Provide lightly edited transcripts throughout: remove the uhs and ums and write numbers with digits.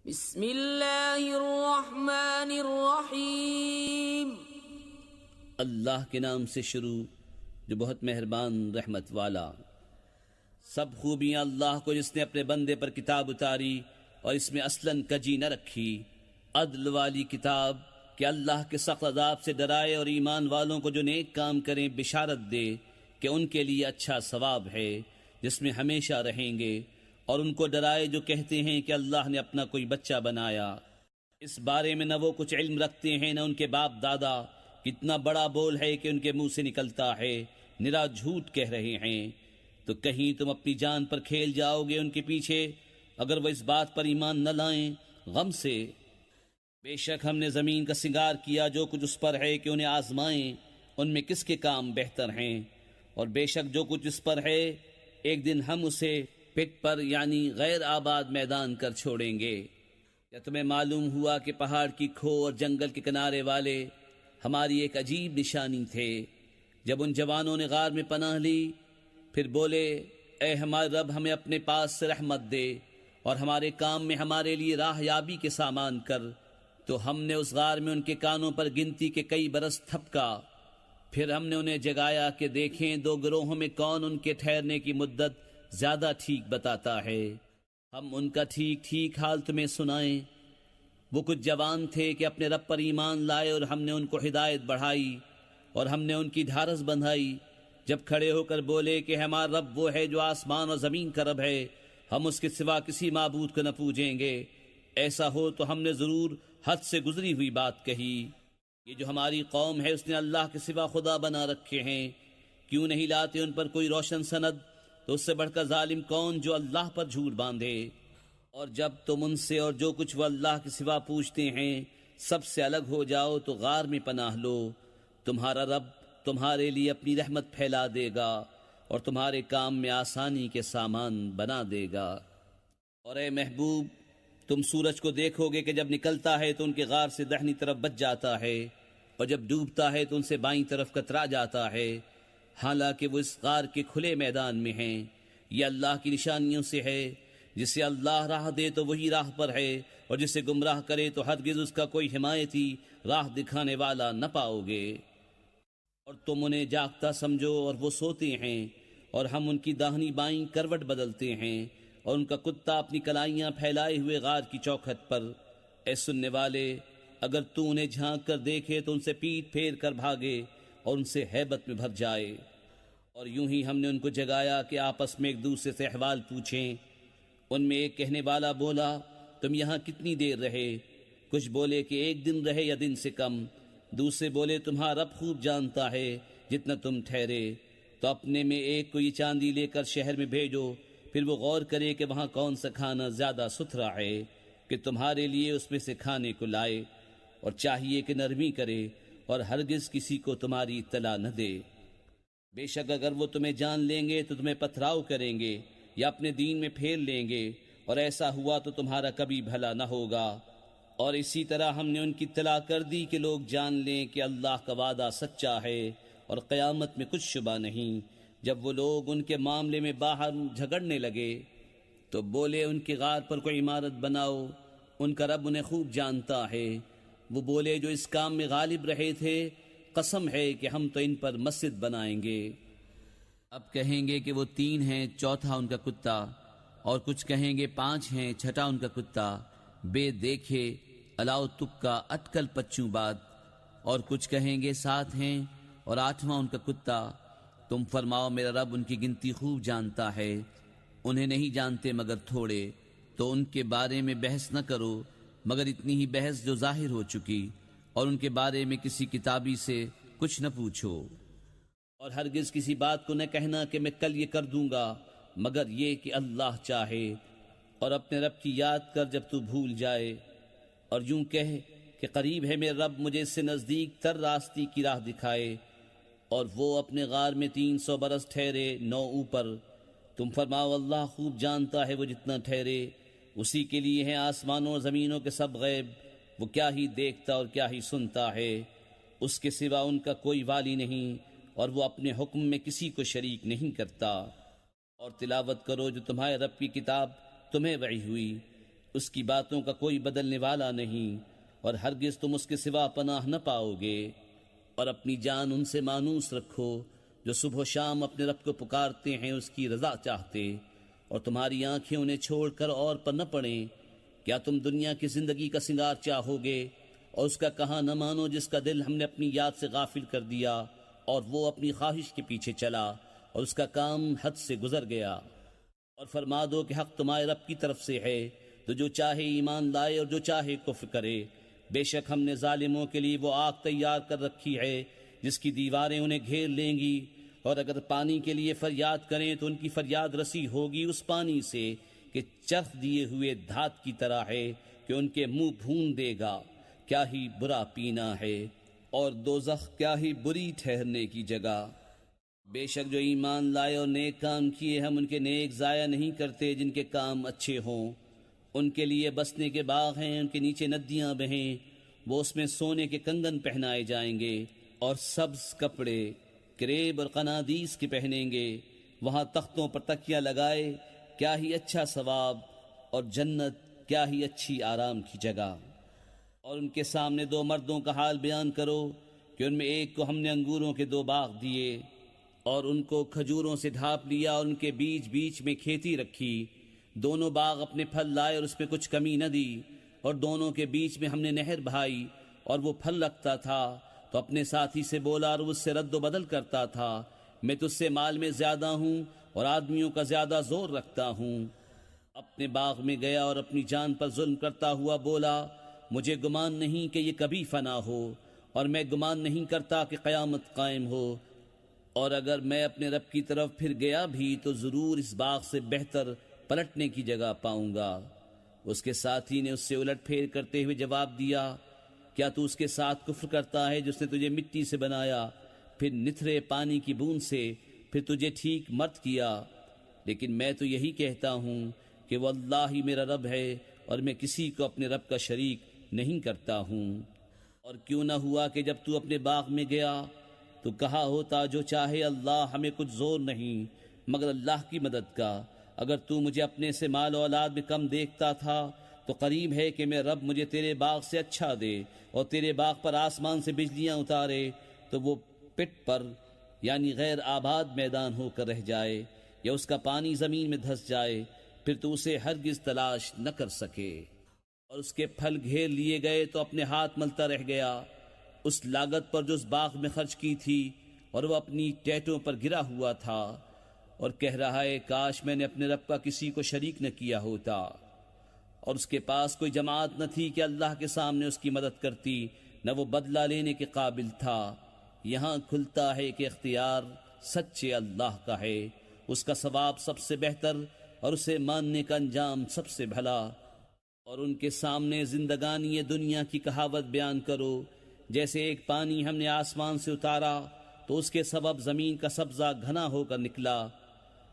بسم اللہ الرحمن الرحیم۔ اللہ کے نام سے شروع جو بہت مہربان رحمت والا۔ سب خوبیاں اللہ کو جس نے اپنے بندے پر کتاب اتاری اور اس میں اصلاً کجی نہ رکھی، عدل والی کتاب کہ اللہ کے سخت عذاب سے ڈرائے اور ایمان والوں کو جو نیک کام کریں بشارت دے کہ ان کے لیے اچھا ثواب ہے جس میں ہمیشہ رہیں گے، اور ان کو ڈرائے جو کہتے ہیں کہ اللہ نے اپنا کوئی بچہ بنایا۔ اس بارے میں نہ وہ کچھ علم رکھتے ہیں نہ ان کے باپ دادا۔ کتنا بڑا بول ہے کہ ان کے منہ سے نکلتا ہے، نرا جھوٹ کہہ رہے ہیں۔ تو کہیں تم اپنی جان پر کھیل جاؤ گے ان کے پیچھے اگر وہ اس بات پر ایمان نہ لائیں غم سے۔ بے شک ہم نے زمین کا سنگار کیا، جو کچھ اس پر ہے کہ انہیں آزمائیں ان میں کس کے کام بہتر ہیں، اور بے شک جو کچھ اس پر ہے ایک دن ہم اسے پٹ پر یعنی غیر آباد میدان کر چھوڑیں گے۔ کیا تمہیں معلوم ہوا کہ پہاڑ کی کھو اور جنگل کے کنارے والے ہماری ایک عجیب نشانی تھے؟ جب ان جوانوں نے غار میں پناہ لی پھر بولے، اے ہمارے رب ہمیں اپنے پاس سے رحمت دے اور ہمارے کام میں ہمارے لیے راہ یابی کے سامان کر، تو ہم نے اس غار میں ان کے کانوں پر گنتی کے کئی برس تھپکا۔ پھر ہم نے انہیں جگایا کہ دیکھیں دو گروہوں میں کون ان کے ٹھہرنے کی مدت زیادہ ٹھیک بتاتا ہے۔ ہم ان کا ٹھیک ٹھیک حال تمہیں سنائیں۔ وہ کچھ جوان تھے کہ اپنے رب پر ایمان لائے اور ہم نے ان کو ہدایت بڑھائی اور ہم نے ان کی ڈھارس بندھائی، جب کھڑے ہو کر بولے کہ ہمارا رب وہ ہے جو آسمان اور زمین کا رب ہے، ہم اس کے سوا کسی معبود کو نہ پوجیں گے۔ ایسا ہو تو ہم نے ضرور حد سے گزری ہوئی بات کہی۔ یہ جو ہماری قوم ہے اس نے اللہ کے سوا خدا بنا رکھے ہیں، کیوں نہیں لاتے ان پر کوئی روشن سند؟ تو اس سے بڑھ کر ظالم کون جو اللہ پر جھوٹ باندھے؟ اور جب تم ان سے اور جو کچھ وہ اللہ کے سوا پوچھتے ہیں سب سے الگ ہو جاؤ تو غار میں پناہ لو، تمہارا رب تمہارے لیے اپنی رحمت پھیلا دے گا اور تمہارے کام میں آسانی کے سامان بنا دے گا۔ اور اے محبوب، تم سورج کو دیکھو گے کہ جب نکلتا ہے تو ان کے غار سے دہنی طرف بچ جاتا ہے اور جب ڈوبتا ہے تو ان سے بائیں طرف کترا جاتا ہے، حالانکہ وہ اس غار کے کھلے میدان میں ہیں۔ یہ اللہ کی نشانیوں سے ہے، جسے اللہ راہ دے تو وہی راہ پر ہے، اور جسے گمراہ کرے تو ہرگز اس کا کوئی حمایتی راہ دکھانے والا نہ پاؤ گے۔ اور تم انہیں جاگتا سمجھو اور وہ سوتے ہیں، اور ہم ان کی داہنی بائیں کروٹ بدلتے ہیں، اور ان کا کتا اپنی کلائیاں پھیلائے ہوئے غار کی چوکھٹ پر۔ اے سننے والے، اگر تو انہیں جھانک کر دیکھے تو ان سے پیٹ پھیر کر بھاگے اور ان سے ہیبت میں بھر جائے۔ اور یوں ہی ہم نے ان کو جگایا کہ آپس میں ایک دوسرے سے احوال پوچھیں۔ ان میں ایک کہنے والا بولا، تم یہاں کتنی دیر رہے؟ کچھ بولے کہ ایک دن رہے یا دن سے کم۔ دوسرے بولے، تمہارا رب خوب جانتا ہے جتنا تم ٹھہرے، تو اپنے میں ایک کو یہ چاندی لے کر شہر میں بھیجو، پھر وہ غور کرے کہ وہاں کون سا کھانا زیادہ ستھرا ہے کہ تمہارے لیے اس میں سے کھانے کو لائے، اور چاہیے کہ نرمی کرے اور ہرگز کسی کو تمہاری اطلاع نہ دے۔ بے شک اگر وہ تمہیں جان لیں گے تو تمہیں پتھراؤ کریں گے یا اپنے دین میں پھیر لیں گے، اور ایسا ہوا تو تمہارا کبھی بھلا نہ ہوگا۔ اور اسی طرح ہم نے ان کی اطلاع کر دی کہ لوگ جان لیں کہ اللہ کا وعدہ سچا ہے اور قیامت میں کچھ شبہ نہیں۔ جب وہ لوگ ان کے معاملے میں باہر جھگڑنے لگے تو بولے، ان کے غار پر کوئی عمارت بناؤ، ان کا رب انہیں خوب جانتا ہے۔ وہ بولے جو اس کام میں غالب رہے تھے، قسم ہے کہ ہم تو ان پر مسجد بنائیں گے۔ اب کہیں گے کہ وہ 3 ہیں، چوتھا ان کا کتا، اور کچھ کہیں گے 5 ہیں، چھٹا ان کا کتا، بے دیکھے الاؤ تکا اٹکل پچوں بات، اور کچھ کہیں گے 7 ہیں اور 8واں ان کا کتا۔ تم فرماؤ میرا رب ان کی گنتی خوب جانتا ہے، انہیں نہیں جانتے مگر تھوڑے، تو ان کے بارے میں بحث نہ کرو مگر اتنی ہی بحث جو ظاہر ہو چکی، اور ان کے بارے میں کسی کتابی سے کچھ نہ پوچھو، اور ہرگز کسی بات کو نہ کہنا کہ میں کل یہ کر دوں گا مگر یہ کہ اللہ چاہے، اور اپنے رب کی یاد کر جب تو بھول جائے، اور یوں کہہ کہ قریب ہے میرے رب مجھے اس سے نزدیک تر راستی کی راہ دکھائے۔ اور وہ اپنے غار میں 300 برس ٹھہرے 9 اوپر۔ تم فرماؤ اللہ خوب جانتا ہے وہ جتنا ٹھہرے، اسی کے لیے ہیں آسمانوں اور زمینوں کے سب غیب، وہ کیا ہی دیکھتا اور کیا ہی سنتا ہے، اس کے سوا ان کا کوئی والی نہیں، اور وہ اپنے حکم میں کسی کو شریک نہیں کرتا۔ اور تلاوت کرو جو تمہارے رب کی کتاب تمہیں وحی ہوئی، اس کی باتوں کا کوئی بدلنے والا نہیں، اور ہرگز تم اس کے سوا پناہ نہ پاؤ گے۔ اور اپنی جان ان سے مانوس رکھو جو صبح و شام اپنے رب کو پکارتے ہیں اس کی رضا چاہتے، اور تمہاری آنکھیں انہیں چھوڑ کر اور پر نہ پڑیں۔ کیا تم دنیا کی زندگی کا سنگار چاہو گے اور اس کا کہاں نہ مانو جس کا دل ہم نے اپنی یاد سے غافل کر دیا، اور وہ اپنی خواہش کے پیچھے چلا اور اس کا کام حد سے گزر گیا۔ اور فرما دو کہ حق تمہارے رب کی طرف سے ہے، تو جو چاہے ایمان لائے اور جو چاہے کفر کرے۔ بے شک ہم نے ظالموں کے لیے وہ آگ تیار کر رکھی ہے جس کی دیواریں انہیں گھیر لیں گی، اور اگر پانی کے لیے فریاد کریں تو ان کی فریاد رسی ہوگی اس پانی سے کہ چرخ دیے ہوئے دھات کی طرح ہے کہ ان کے منہ بھون دے گا۔ کیا ہی برا پینا ہے، اور دوزخ کیا ہی بری ٹھہرنے کی جگہ۔ بے شک جو ایمان لائے اور نیک کام کیے ہم ان کے نیک ضائع نہیں کرتے جن کے کام اچھے ہوں۔ ان کے لیے بسنے کے باغ ہیں، ان کے نیچے ندیاں بہیں، وہ اس میں سونے کے کنگن پہنائے جائیں گے اور سبز کپڑے کریب اور قنادیس کے پہنیں گے۔ وہاں تختوں پر تکیہ لگائے، کیا ہی اچھا ثواب، اور جنت کیا ہی اچھی آرام کی جگہ۔ اور ان کے سامنے دو مردوں کا حال بیان کرو کہ ان میں ایک کو ہم نے انگوروں کے 2 باغ دیے اور ان کو کھجوروں سے ڈھانپ لیا، اور ان کے بیچ بیچ میں کھیتی رکھی۔ دونوں باغ اپنے پھل لائے اور اس میں کچھ کمی نہ دی، اور دونوں کے بیچ میں ہم نے نہر بہائی، اور وہ پھل رکھتا تھا تو اپنے ساتھی سے بولا اور اس سے رد و بدل کرتا تھا، میں تجھ سے مال میں زیادہ ہوں اور آدمیوں کا زیادہ زور رکھتا ہوں۔ اپنے باغ میں گیا اور اپنی جان پر ظلم کرتا ہوا بولا، مجھے گمان نہیں کہ یہ کبھی فنا ہو، اور میں گمان نہیں کرتا کہ قیامت قائم ہو، اور اگر میں اپنے رب کی طرف پھر گیا بھی تو ضرور اس باغ سے بہتر پلٹنے کی جگہ پاؤں گا۔ اس کے ساتھی نے اس سے الٹ پھیر کرتے ہوئے جواب دیا، کیا تو اس کے ساتھ کفر کرتا ہے جس نے تجھے مٹی سے بنایا، پھر نتھرے پانی کی بوند سے، پھر تجھے ٹھیک مرد کیا؟ لیکن میں تو یہی کہتا ہوں کہ وہ اللہ ہی میرا رب ہے، اور میں کسی کو اپنے رب کا شریک نہیں کرتا ہوں۔ اور کیوں نہ ہوا کہ جب تو اپنے باغ میں گیا تو کہا ہوتا، جو چاہے اللہ، ہمیں کچھ زور نہیں مگر اللہ کی مدد کا۔ اگر تو مجھے اپنے سے مال و اولاد میں کم دیکھتا تھا تو قریب ہے کہ میں رب مجھے تیرے باغ سے اچھا دے، اور تیرے باغ پر آسمان سے بجلیاں اتارے تو وہ پٹ پر یعنی غیر آباد میدان ہو کر رہ جائے، یا اس کا پانی زمین میں دھس جائے، پھر تو اسے ہرگز تلاش نہ کر سکے۔ اور اس کے پھل گھیر لیے گئے تو اپنے ہاتھ ملتا رہ گیا اس لاگت پر جو اس باغ میں خرچ کی تھی، اور وہ اپنی ٹہنیوں پر گرا ہوا تھا، اور کہہ رہا ہے، کاش میں نے اپنے رب کا کسی کو شریک نہ کیا ہوتا۔ اور اس کے پاس کوئی جماعت نہ تھی کہ اللہ کے سامنے اس کی مدد کرتی، نہ وہ بدلہ لینے کے قابل تھا۔ یہاں کھلتا ہے کہ اختیار سچے اللہ کا ہے، اس کا ثواب سب سے بہتر اور اسے ماننے کا انجام سب سے بھلا۔ اور ان کے سامنے زندگانی دنیا کی کہاوت بیان کرو، جیسے ایک پانی ہم نے آسمان سے اتارا تو اس کے سبب زمین کا سبزہ گھنا ہو کر نکلا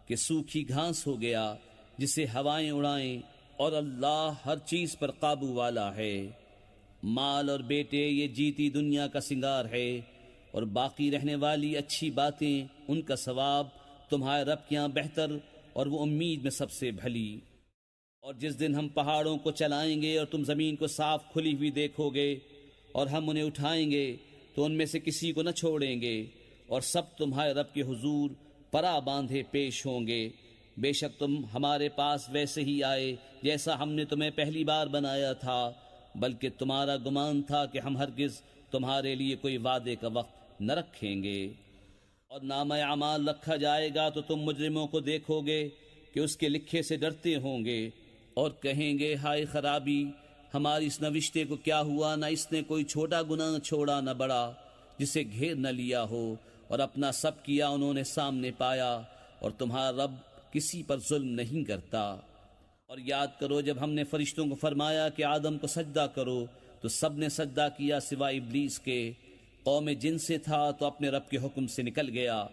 کہ سوکھی گھاس ہو گیا جسے ہوائیں اڑائیں، اور اللہ ہر چیز پر قابو والا ہے۔ مال اور بیٹے یہ جیتی دنیا کا سنگار ہے، اور باقی رہنے والی اچھی باتیں ان کا ثواب تمہارے رب کے یہاں بہتر اور وہ امید میں سب سے بھلی۔ اور جس دن ہم پہاڑوں کو چلائیں گے اور تم زمین کو صاف کھلی ہوئی دیکھو گے، اور ہم انہیں اٹھائیں گے تو ان میں سے کسی کو نہ چھوڑیں گے، اور سب تمہارے رب کے حضور پرا باندھے پیش ہوں گے۔ بے شک تم ہمارے پاس ویسے ہی آئے جیسا ہم نے تمہیں پہلی بار بنایا تھا، بلکہ تمہارا گمان تھا کہ ہم ہرگز تمہارے لیے کوئی وعدے کا وقت نہ رکھیں گے۔ اور نامہ اعمال رکھا جائے گا تو تم مجرموں کو دیکھو گے کہ اس کے لکھے سے ڈرتے ہوں گے، اور کہیں گے، ہائے خرابی، ہماری اس نوشتے کو کیا ہوا؟ نہ اس نے کوئی چھوٹا گناہ چھوڑا نہ بڑا جسے گھیر نہ لیا ہو، اور اپنا سب کیا انہوں نے سامنے پایا، اور تمہارا رب کسی پر ظلم نہیں کرتا۔ اور یاد کرو جب ہم نے فرشتوں کو فرمایا کہ آدم کو سجدہ کرو تو سب نے سجدہ کیا سوائے ابلیس کے، قوم جن سے تھا تو اپنے رب کے حکم سے نکل گیا۔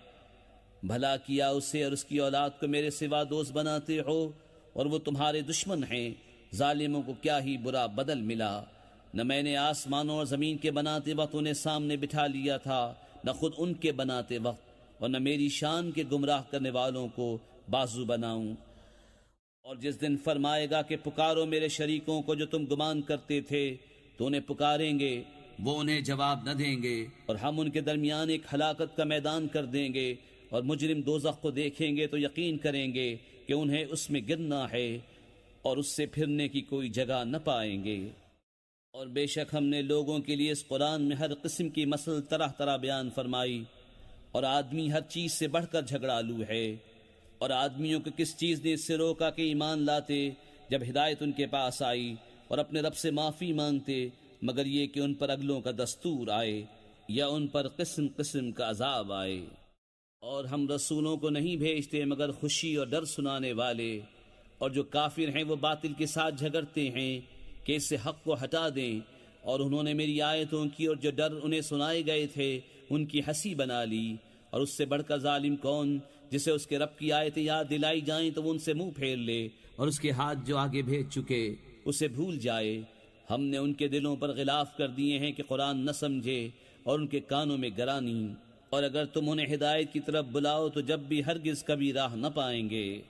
بھلا کیا اسے اور اس کی اولاد کو میرے سوا دوست بناتے ہو، اور وہ تمہارے دشمن ہیں۔ ظالموں کو کیا ہی برا بدل ملا۔ نہ میں نے آسمانوں اور زمین کے بناتے وقت انہیں سامنے بٹھا لیا تھا، نہ خود ان کے بناتے وقت، اور نہ میری شان کے گمراہ کرنے والوں کو بازو بناؤں۔ اور جس دن فرمائے گا کہ پکارو میرے شریکوں کو جو تم گمان کرتے تھے، تو انہیں پکاریں گے، وہ انہیں جواب نہ دیں گے، اور ہم ان کے درمیان ایک ہلاکت کا میدان کر دیں گے، اور مجرم دوزخ کو دیکھیں گے تو یقین کریں گے کہ انہیں اس میں گرنا ہے اور اس سے پھرنے کی کوئی جگہ نہ پائیں گے۔ اور بے شک ہم نے لوگوں کے لیے اس قرآن میں ہر قسم کی مثل طرح طرح بیان فرمائی، اور آدمی ہر چیز سے بڑھ کر جھگڑالو ہے۔ اور آدمیوں کو کس چیز نے اس سے روکا کہ ایمان لاتے جب ہدایت ان کے پاس آئی، اور اپنے رب سے معافی مانگتے، مگر یہ کہ ان پر اگلوں کا دستور آئے یا ان پر قسم قسم کا عذاب آئے۔ اور ہم رسولوں کو نہیں بھیجتے مگر خوشی اور ڈر سنانے والے، اور جو کافر ہیں وہ باطل کے ساتھ جھگڑتے ہیں کہ اس سے حق کو ہٹا دیں، اور انہوں نے میری آیتوں کی اور جو ڈر انہیں سنائے گئے تھے ان کی ہنسی بنا لی۔ اور اس سے بڑھ کر ظالم کون، جسے اس کے رب کی آیتیں یاد دلائی جائیں تو وہ ان سے منہ پھیر لے، اور اس کے ہاتھ جو آگے بھیج چکے اسے بھول جائے۔ ہم نے ان کے دلوں پر غلاف کر دیے ہیں کہ قرآن نہ سمجھے، اور ان کے کانوں میں گرانی، اور اگر تم انہیں ہدایت کی طرف بلاؤ تو جب بھی ہرگز کبھی راہ نہ پائیں گے۔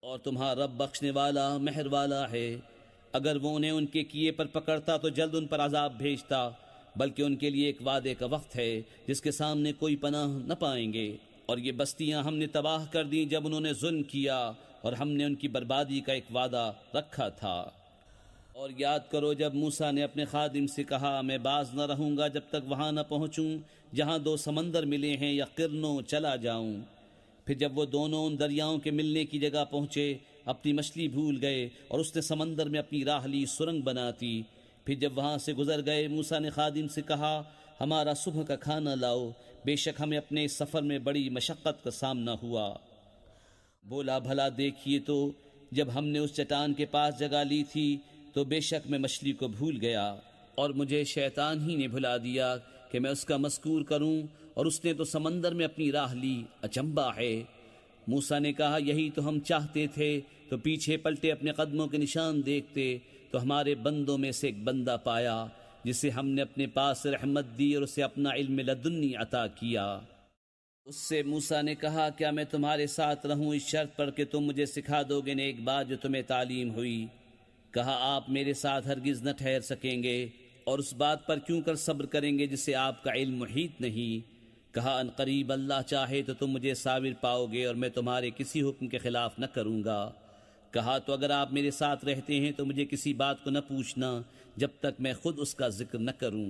اور تمہارا رب بخشنے والا مہر والا ہے، اگر وہ انہیں ان کے کیے پر پکڑتا تو جلد ان پر عذاب بھیجتا، بلکہ ان کے لیے ایک وعدے کا وقت ہے جس کے سامنے کوئی پناہ نہ پائیں گے۔ اور یہ بستیاں ہم نے تباہ کر دیں جب انہوں نے ظلم کیا، اور ہم نے ان کی بربادی کا ایک وعدہ رکھا تھا۔ اور یاد کرو جب موسیٰ نے اپنے خادم سے کہا، میں باز نہ رہوں گا جب تک وہاں نہ پہنچوں جہاں دو سمندر ملے ہیں، یا قرنوں چلا جاؤں۔ پھر جب وہ دونوں ان دریاؤں کے ملنے کی جگہ پہنچے، اپنی مچھلی بھول گئے، اور اس نے سمندر میں اپنی راہ لی سرنگ بناتی۔ پھر جب وہاں سے گزر گئے، موسیٰ نے خادم سے کہا، ہمارا صبح کا کھانا لاؤ، بے شک ہمیں اپنے اس سفر میں بڑی مشقت کا سامنا ہوا۔ بولا، بھلا دیکھیے تو جب ہم نے اس چٹان کے پاس جگہ لی تھی تو بے شک میں مچھلی کو بھول گیا، اور مجھے شیطان ہی نے بھلا دیا کہ میں اس کا مذکور کروں، اور اس نے تو سمندر میں اپنی راہ لی، اچنبا ہے۔ موسیٰ نے کہا، یہی تو ہم چاہتے تھے، تو پیچھے پلٹے اپنے قدموں کے نشان دیکھتے تو ہمارے بندوں میں سے ایک بندہ پایا جسے ہم نے اپنے پاس سے رحمت دی اور اسے اپنا علم لدنی عطا کیا۔ اس سے موسیٰ نے کہا، کیا میں تمہارے ساتھ رہوں اس شرط پر کہ تم مجھے سکھا دو گے ایک بات جو تمہیں تعلیم ہوئی؟ کہا، آپ میرے ساتھ ہرگز نہ ٹھہر سکیں گے، اور اس بات پر کیوں کر صبر کریں گے جسے آپ کا علم محیط نہیں؟ کہا، ان قریب اللہ چاہے تو تم مجھے صابر پاؤ گے، اور میں تمہارے کسی حکم کے خلاف نہ کروں گا۔ کہا، تو اگر آپ میرے ساتھ رہتے ہیں تو مجھے کسی بات کو نہ پوچھنا جب تک میں خود اس کا ذکر نہ کروں۔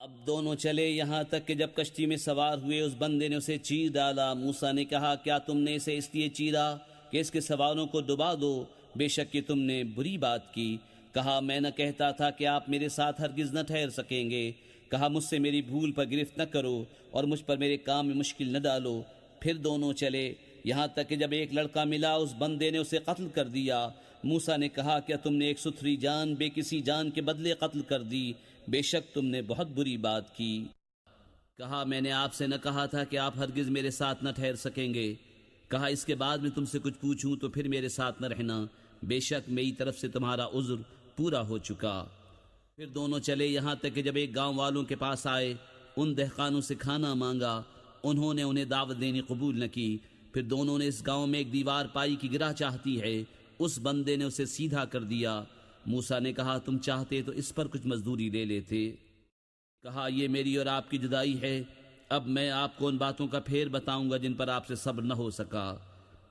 اب دونوں چلے یہاں تک کہ جب کشتی میں سوار ہوئے اس بندے نے اسے چیر ڈالا۔ موسیٰ نے کہا، کیا تم نے اسے اس لیے چیرا کہ اس کے سواروں کو ڈبا دو؟ بے شک کہ تم نے بری بات کی۔ کہا، میں نہ کہتا تھا کہ آپ میرے ساتھ ہرگز نہ ٹھہر سکیں گے۔ کہا، مجھ سے میری بھول پر گرفت نہ کرو اور مجھ پر میرے کام میں مشکل نہ ڈالو۔ پھر دونوں چلے یہاں تک کہ جب ایک لڑکا ملا، اس بندے نے اسے قتل کر دیا۔ موسیٰ نے کہا، کیا تم نے ایک ستھری جان بے کسی جان کے بدلے قتل کر دی؟ بے شک تم نے بہت بری بات کی۔ کہا، میں نے آپ سے نہ کہا تھا کہ آپ ہرگز میرے ساتھ نہ ٹھہر سکیں گے؟ کہا، اس کے بعد میں تم سے کچھ پوچھوں تو پھر میرے ساتھ نہ رہنا، بے شک میری طرف سے تمہارا عذر پورا ہو چکا۔ پھر دونوں چلے یہاں تک کہ جب ایک گاؤں والوں کے پاس آئے، ان دہقانوں سے کھانا مانگا، انہوں نے انہیں دعوت دینی قبول نہ کی۔ پھر دونوں نے اس گاؤں میں ایک دیوار پائی کی گرہ چاہتی ہے، اس بندے نے اسے سیدھا کر دیا۔ موسیٰ نے کہا، تم چاہتے تو اس پر کچھ مزدوری لے لیتے۔ کہا، یہ میری اور آپ کی جدائی ہے، اب میں آپ کو ان باتوں کا پھیر بتاؤں گا جن پر آپ سے صبر نہ ہو سکا۔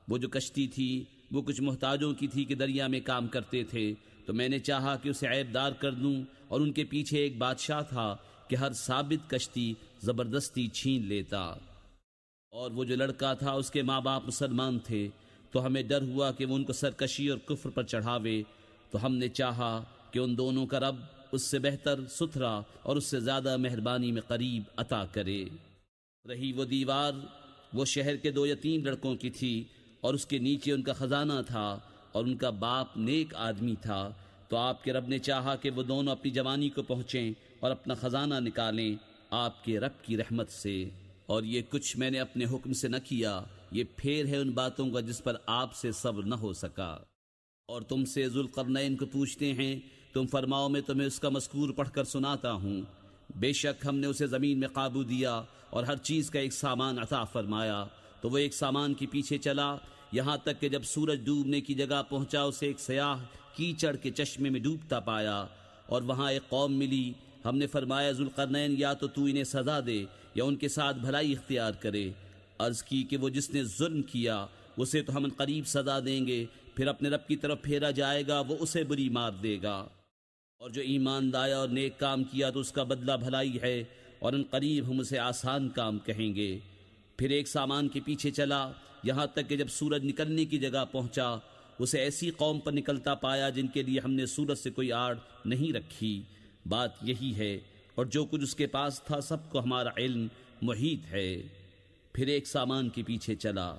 وہ جو کشتی تھی وہ کچھ محتاجوں کی تھی کہ دریا میں کام کرتے تھے، تو میں نے چاہا کہ اسے عیب دار کر دوں، اور ان کے پیچھے ایک بادشاہ تھا کہ ہر ثابت کشتی زبردستی چھین لیتا۔ اور وہ جو لڑکا تھا اس کے ماں باپ مسلمان تھے، تو ہمیں ڈر ہوا کہ وہ ان کو سرکشی اور کفر پر چڑھاوے، تو ہم نے چاہا کہ ان دونوں کا رب اس سے بہتر، ستھرا اور اس سے زیادہ مہربانی میں قریب عطا کرے۔ رہی وہ دیوار، وہ شہر کے 2 یتیم لڑکوں کی تھی، اور اس کے نیچے ان کا خزانہ تھا، اور ان کا باپ نیک آدمی تھا۔ تو آپ کے رب نے چاہا کہ وہ دونوں اپنی جوانی کو پہنچیں اور اپنا خزانہ نکالیں آپ کے رب کی رحمت سے۔ اور یہ کچھ میں نے اپنے حکم سے نہ کیا، یہ پھیر ہے ان باتوں کا جس پر آپ سے صبر نہ ہو سکا۔ اور تم سے ذوالقرنین کو پوچھتے ہیں، تم فرماؤ میں تمہیں اس کا مذکور پڑھ کر سناتا ہوں۔ بے شک ہم نے اسے زمین میں قابو دیا اور ہر چیز کا ایک سامان عطا فرمایا، تو وہ ایک سامان کے پیچھے چلا، یہاں تک کہ جب سورج ڈوبنے کی جگہ پہنچا اسے ایک سیاہ کیچڑ کے چشمے میں ڈوبتا پایا، اور وہاں ایک قوم ملی۔ ہم نے فرمایا ذوالقرنین یا تو انہیں سزا دے یا ان کے ساتھ بھلائی اختیار کرے۔ عرض کی کہ وہ جس نے ظلم کیا اسے تو ہم قریب سزا دیں گے، پھر اپنے رب کی طرف پھیرا جائے گا، وہ اسے بری مار دے گا، اور جو ایمان لایا اور نیک کام کیا تو اس کا بدلہ بھلائی ہے، اور ان قریب ہم اسے آسان کام کہیں گے۔ پھر ایک سامان کے پیچھے چلا، یہاں تک کہ جب سورج نکلنے کی جگہ پہنچا اسے ایسی قوم پر نکلتا پایا جن کے لیے ہم نے سورج سے کوئی آڑ نہیں رکھی۔ بات یہی ہے، اور جو کچھ اس کے پاس تھا سب کو ہمارا علم محیط ہے۔ پھر ایک سامان کے پیچھے چلا،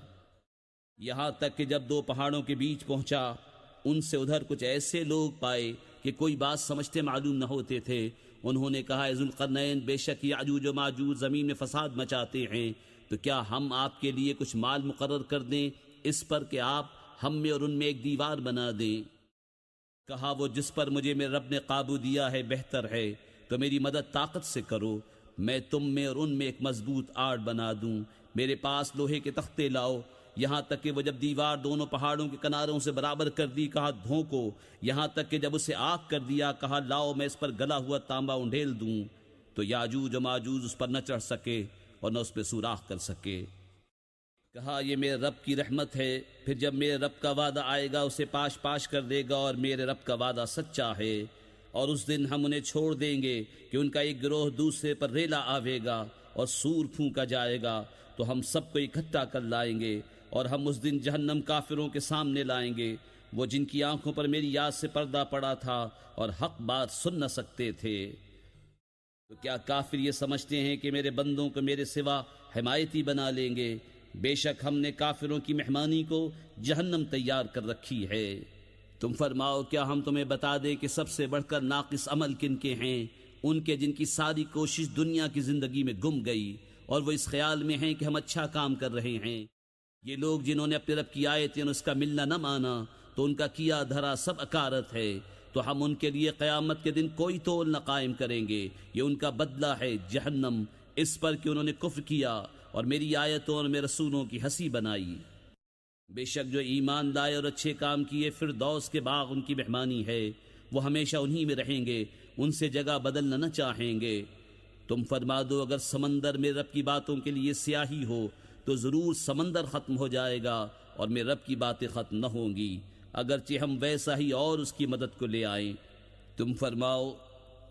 یہاں تک کہ جب دو پہاڑوں کے بیچ پہنچا ان سے ادھر کچھ ایسے لوگ پائے کہ کوئی بات سمجھتے معلوم نہ ہوتے تھے۔ انہوں نے کہا اے ذوالقرنین، بے شک یاجوج و ماجوج زمین میں فساد مچاتے ہیں، تو کیا ہم آپ کے لیے کچھ مال مقرر کر دیں اس پر کہ آپ ہم میں اور ان میں ایک دیوار بنا دیں؟ کہا وہ جس پر مجھے میرے رب نے قابو دیا ہے بہتر ہے، تو میری مدد طاقت سے کرو، میں تم میں اور ان میں ایک مضبوط آڑ بنا دوں۔ میرے پاس لوہے کے تختے لاؤ۔ یہاں تک کہ وہ جب دیوار دونوں پہاڑوں کے کناروں سے برابر کر دی کہا دھوکو۔ یہاں تک کہ جب اسے آگ کر دیا کہا لاؤ میں اس پر گلا ہوا تانبا انڈھیل دوں، تو یاجوج و ماجوج اس پر نہ چڑھ سکے اور نہ اس پہ سوراخ کر سکے۔ کہا یہ میرے رب کی رحمت ہے، پھر جب میرے رب کا وعدہ آئے گا اسے پاش پاش کر دے گا، اور میرے رب کا وعدہ سچا ہے۔ اور اس دن ہم انہیں چھوڑ دیں گے کہ ان کا ایک گروہ دوسرے پر ریلا آوے گا اور سور پھونکا جائے گا، تو ہم سب کو اکٹھا کر لائیں گے، اور ہم اس دن جہنم کافروں کے سامنے لائیں گے، وہ جن کی آنکھوں پر میری یاد سے پردہ پڑا تھا اور حق بات سن نہ سکتے تھے۔ تو کیا کافر یہ سمجھتے ہیں کہ میرے بندوں کو میرے سوا حمایتی بنا لیں گے؟ بے شک ہم نے کافروں کی مہمانی کو جہنم تیار کر رکھی ہے۔ تم فرماؤ کیا ہم تمہیں بتا دیں کہ سب سے بڑھ کر ناقص عمل کن کے ہیں؟ ان کے جن کی ساری کوشش دنیا کی زندگی میں گم گئی، اور وہ اس خیال میں ہیں کہ ہم اچھا کام کر رہے ہیں۔ یہ لوگ جنہوں نے اپنے رب کی آیتیں اور اس کا ملنا نہ مانا تو ان کا کیا دھرا سب اکارت ہے، تو ہم ان کے لیے قیامت کے دن کوئی تول نہ قائم کریں گے، یہ ان کا بدلہ ہے جہنم، اس پر کہ انہوں نے کفر کیا اور میری آیتوں اور میرے رسولوں کی ہنسی بنائی۔ بے شک جو ایمان لائے اور اچھے کام کیے فردوس کے باغ ان کی مہمانی ہے، وہ ہمیشہ انہی میں رہیں گے، ان سے جگہ بدلنا نہ چاہیں گے۔ تم فرما دو اگر سمندر میرے رب کی باتوں کے لیے سیاہی ہو تو ضرور سمندر ختم ہو جائے گا اور میرے رب کی باتیں ختم نہ ہوں گی، اگرچہ ہم ویسا ہی اور اس کی مدد کو لے آئیں۔ تم فرماؤ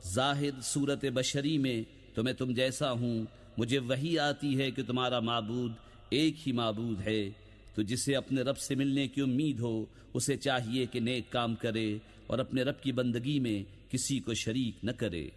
ظاہر صورت بشری میں تو میں تم جیسا ہوں، مجھے وحی آتی ہے کہ تمہارا معبود ایک ہی معبود ہے، تو جسے اپنے رب سے ملنے کی امید ہو اسے چاہیے کہ نیک کام کرے اور اپنے رب کی بندگی میں کسی کو شریک نہ کرے۔